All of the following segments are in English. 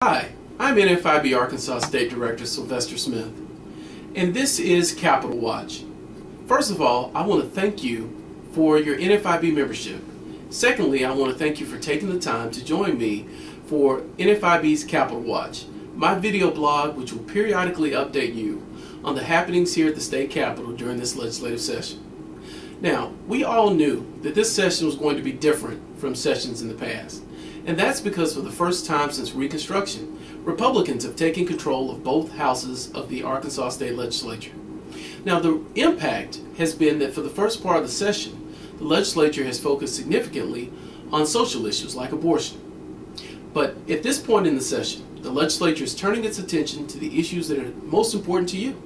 Hi, I'm NFIB Arkansas State Director Sylvester Smith, and this is Capital Watch. First of all, I want to thank you for your NFIB membership. Secondly, I want to thank you for taking the time to join me for NFIB's Capital Watch, my video blog which will periodically update you on the happenings here at the state capitol during this legislative session. Now, we all knew that this session was going to be different from sessions in the past. And that's because for the first time since Reconstruction, Republicans have taken control of both houses of the Arkansas State Legislature. Now, the impact has been that for the first part of the session, the legislature has focused significantly on social issues like abortion. But at this point in the session, the legislature is turning its attention to the issues that are most important to you.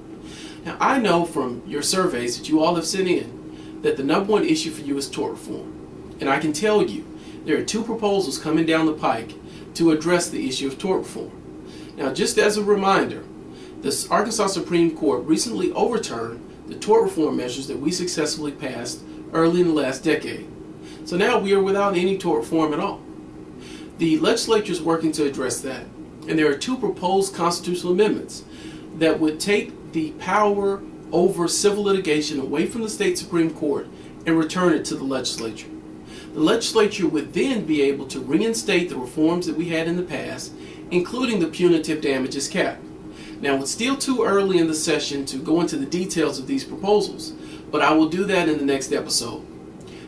Now, I know from your surveys that you all have sent in that the number one issue for you is tort reform. And I can tell you, there are two proposals coming down the pike to address the issue of tort reform. Now, just as a reminder, the Arkansas Supreme Court recently overturned the tort reform measures that we successfully passed early in the last decade. So now we are without any tort reform at all. The legislature is working to address that, and there are two proposed constitutional amendments that would take the power over civil litigation away from the state Supreme Court and return it to the legislature. The legislature would then be able to reinstate the reforms that we had in the past, including the punitive damages cap. Now, it's still too early in the session to go into the details of these proposals, but I will do that in the next episode.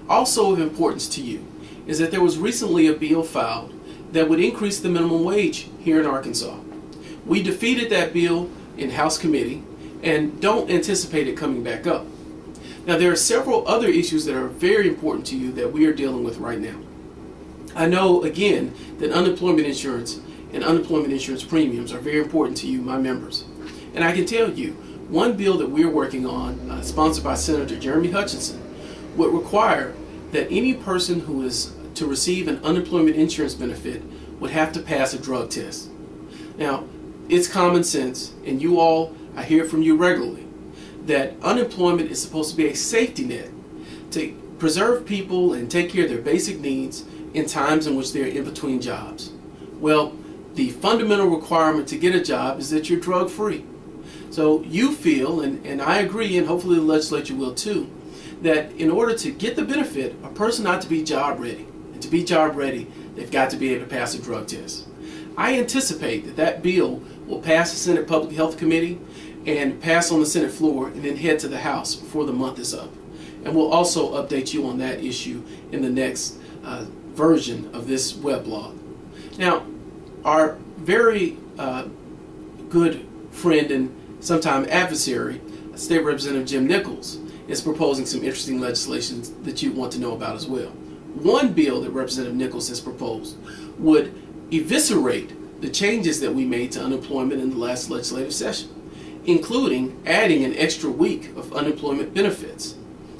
Also of importance to you is that there was recently a bill filed that would increase the minimum wage here in Arkansas. We defeated that bill in House Committee and don't anticipate it coming back up. Now, there are several other issues that are very important to you that we are dealing with right now. I know, again, that unemployment insurance and unemployment insurance premiums are very important to you, my members. And I can tell you, one bill that we're working on, sponsored by Senator Jeremy Hutchinson, would require that any person who is to receive an unemployment insurance benefit would have to pass a drug test. Now, it's common sense, and you all, I hear from you regularly, that unemployment is supposed to be a safety net to preserve people and take care of their basic needs in times in which they're in between jobs. Well, the fundamental requirement to get a job is that you're drug free. So you feel, and I agree, and hopefully the legislature will too, that in order to get the benefit, a person ought to be job ready. And to be job ready, they've got to be able to pass a drug test. I anticipate that that bill will pass the Senate Public Health Committee and pass on the Senate floor and then head to the House before the month is up. And we'll also update you on that issue in the next version of this weblog. Now, our very good friend and sometime adversary, State Representative Jim Nichols, is proposing some interesting legislation that you want to know about as well. One bill that Representative Nichols has proposed would eviscerate the changes that we made to unemployment in the last legislative session, including adding an extra week of unemployment benefits.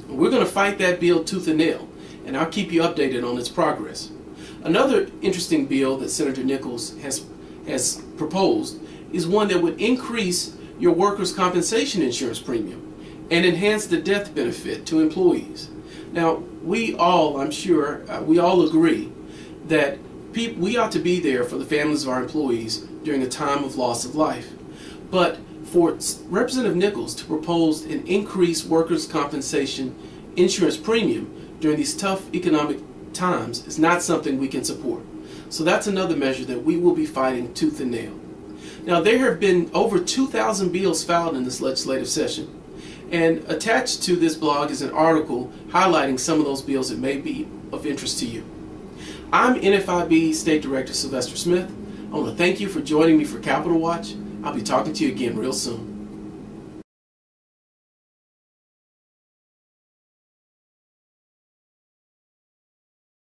And we're going to fight that bill tooth and nail, and I'll keep you updated on its progress. Another interesting bill that Senator Nichols has proposed is one that would increase your workers' compensation insurance premium and enhance the death benefit to employees. Now, we all, I'm sure, we all agree that we ought to be there for the families of our employees during a time of loss of life. But for Representative Nichols to propose an increased workers' compensation insurance premium during these tough economic times is not something we can support. So that's another measure that we will be fighting tooth and nail. Now, there have been over 2,000 bills filed in this legislative session, and attached to this blog is an article highlighting some of those bills that may be of interest to you. I'm NFIB State Director Sylvester Smith. I want to thank you for joining me for Capital Watch. I'll be talking to you again real soon.